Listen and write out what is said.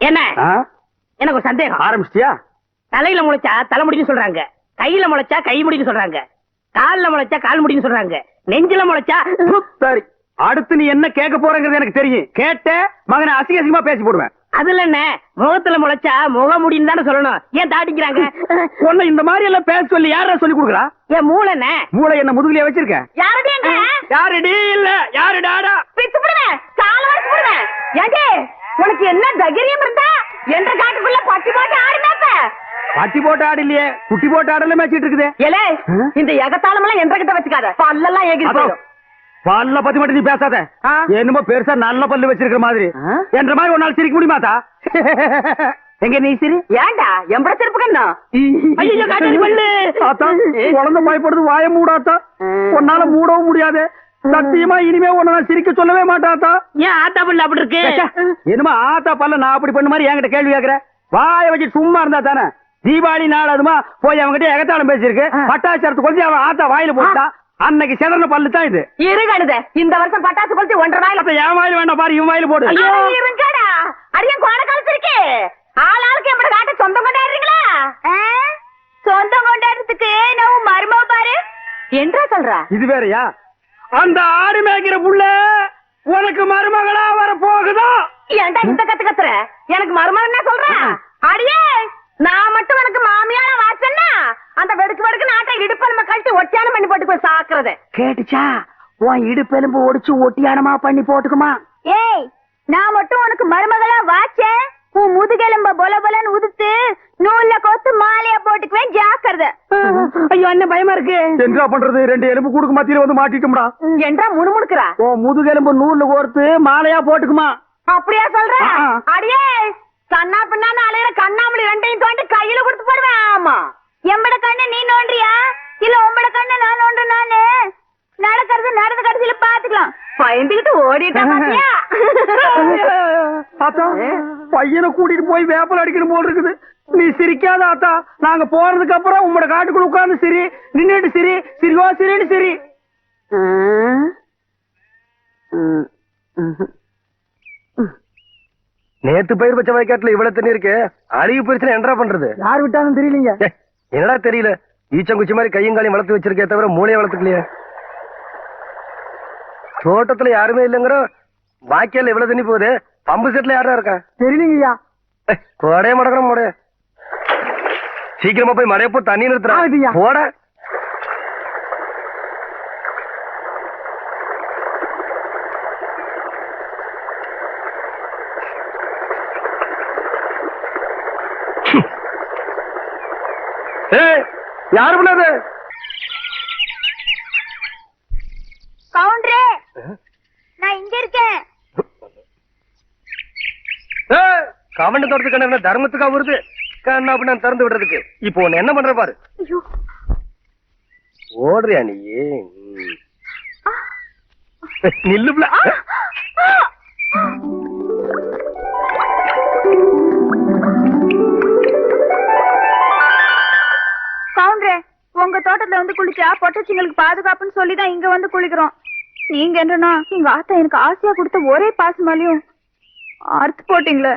என்ன எனக்கு ஒரு சந்தேகம். ஆரம்பிச்சிட்டியா? தலையில முளைச்சா தலைமுடின்னு சொல்றாங்க, கையில முளைச்சா கை முடின்னு சொல்றாங்க, கால்ல முளைச்சா கால் முடின்னு சொல்றாங்க, நெஞ்சில முளைச்சா. சரி, அடுத்து நீ என்ன கேட்க போறங்கிறது எனக்கு தெரியும். கேட்ட மகனை அசிங்க அசிங்கமா பேசி போடுவேன். அதுல என்ன, முகத்துல முளைச்சா முக முடின்னு தானே சொல்லணும். ஏன் தாட்டிக்கிறாங்க? உன்னை இந்த மாதிரி எல்லாம் பேச சொல்லி யாரா சொல்லி கொடுக்குறா? என் மூளை என்ன? மூளை என்ன முதுகுலயே வச்சிருக்க? யாருடி இல்ல யாருடாடா? உனக்கு என்ன தைரியம் இருந்தா என்ற காட்டுக்குள்ள பட்டி போட்டு ஆடினாப்ப? பட்டி போட்டு ஆடு இல்லையே, குட்டி போட்டு ஆடல மேய்ச்சிட்டு இருக்குது. ஏலே, இந்த எகத்தாளம் எல்லாம் என்ற கிட்ட வச்சுக்காத, பல்லெல்லாம் ஏகி போயிடும். பல்ல பத்தி மட்டும் நீ பேசாத. என்னமோ பெருசா நல்ல பல்லு வச்சிருக்கிற மாதிரி. என்ற மாதிரி ஒரு நாள் சிரிக்க முடியுமாதா? எங்க நீ சிரி? ஏண்டா எம்பட சிரிப்பு கண்ணா? ஐயோ காட்டாடி பல்லு. ஆத்தா, குழந்தை பயப்படுது, வாய மூடாத்தா. உன்னால மூடவும் முடியாது. சத்தியமா இனிமே உன்ன சிரிக்க சொல்லவே மாட்டாத்தா. ஏன் ஆத்தா பல்லு அப்படி இருக்கு? என்னமா ஆத்தா பல்ல நான் அப்படி பண்ண மாதிரி என்கிட்ட கேள்வி கேக்குற? வாய வச்சு சும்மா இருந்தா தானே. தீபாவளி நாள் அதுமா போய் அவங்ககிட்ட எகத்தாளம் பேசிருக்கு. பட்டாசரத்து கொஞ்சம் அவன் ஆத்தா வாயில போட்டா அன்னைக்கு செதறன பல்லு தான் இது. இருங்கடுதே, இந்த வருஷம் பட்டாசு கொளுத்தி 1.5 வாயில. என் வாயில வேண்டாம் பாரு, இவன் வாயில போடு. இருங்கடா, அடியன் கோண கலத்திருக்கே. ஆளாளுக்கு எப்படி காட்ட சொந்தம் கொண்டாடுறீங்களா? சொந்தம் கொண்டாடுறதுக்கு நான் மருமக பாரு என்றா சொல்ற. இது வேறயா? அந்த ஆடு மேய்க்கிற புள்ள உனக்கு மருமகளா வர போகுதா? ஏன்டா இந்த கத்து கத்துற? எனக்கு மருமகன் என்ன சொல்ற? அடியே, நான் மட்டும் எனக்கு மாமியார வாச்சன்னா அந்த வெடுக்கு வெடுக்கு நாட்டை இடுப்பெலும்பு கழட்டி ஒட்டியானம் பண்ணி போட்டு போய் சாக்குறது கேட்டுச்சா? உன் இடுப்பெலும்பு ஒடிச்சு ஒட்டியானமா பண்ணி போட்டுக்குமா? ஏய், நான் மட்டும் உனக்கு மருமகளா வாச்சேன், உன் முதுகெலும்ப பொல பொலன்னு உதுத்து நூல்ல கோத்து மாலையா போட்டுக்குவேன், ஜாக்கிரதை. ஐயோ, என்ன பயமா இருக்கு. என்ன பண்றது? 2 எலும்பு கூடுக்கு மத்தியில வந்து மாட்டிட்டோம்டா. என்றா முணுமுணுக்குறா? ஓ, முதுகெலும்பு நூல்ல கோர்த்து மாலையா போட்டுக்குமா? அப்படியா சொல்ற? அடியே, கண்ணா பின்னான்னு அலையிற கண்ணாமலி 2ஐயும் தோண்டி கையில கொடுத்து போடுவேன். ஆமா, எம்பட கண்ணு நீ நோண்டியா இல்ல உம்பட கண்ணு நான் நோண்டு? நானு நடக்கிறது நடந்த கடைசியில பாத்துக்கலாம். பயந்துகிட்டு ஓடிட்டா பாத்தியா? ஆத்தா, பையனை கூட்டிட்டு போய் வேப்பல் அடிக்கணும் போல் இருக்குது. நீ சிரிக்காத ஆத்தா. நாங்க போறதுக்கு அப்புறம் உங்களோட காட்டுக்குள்ள உட்கார்ந்து சிரி, நின்னுட்டு சிரி, சிரிவா சிரின்னு சிரி. நேத்து பயிர் வச்ச வயக்காட்டுல இவ்வளவு தண்ணி இருக்கு. அழிவு போயிருச்சுன்னா என்ன பண்றது? யார் விட்டாலும் தெரியலீங்க. என்னடா தெரியல? ஈச்சங்குச்சி மாதிரி கையும் காலையும் வளர்த்து வச்சிருக்கே தவிர மூளையை வளர்த்துக்கலையே. தோட்டத்துல யாருமே இல்லங்கிற வாய்க்கால இவ்வளவு தண்ணி போகுது. பம்பு செட்ல யாரா இருக்கா? தெரியலீங்கய்யா. கோடைய மடக்கிற மோட. சீக்கிரமா போய் மழைய போ, தண்ணி நிறுத்துறா போட. யாரு பண்ணாது? கவுண்டரே, நான் இங்க இருக்கேன். கவண்ட தோட்டத்துக்கு என்ன தர்மத்துக்கா வருது? கண்ணா பண்ண திறந்து விடுறதுக்கு. இப்போ உன்ன என்ன பண்ற பாரு. ஓடுறியா நீ? நில்லுப்ல. கவுண்டரே, உங்க தோட்டத்துல வந்து குளிச்சா பொட்டச்சிங்களுக்கு பாதுகாப்புன்னு சொல்லிதான் இங்க வந்து குளிக்கிறோம். நீங்க என்னன்னா எங்க ஆத்தா எனக்கு ஆசையா கொடுத்த ஒரே பாசமாலையும் அறுத்து போட்டீங்களே.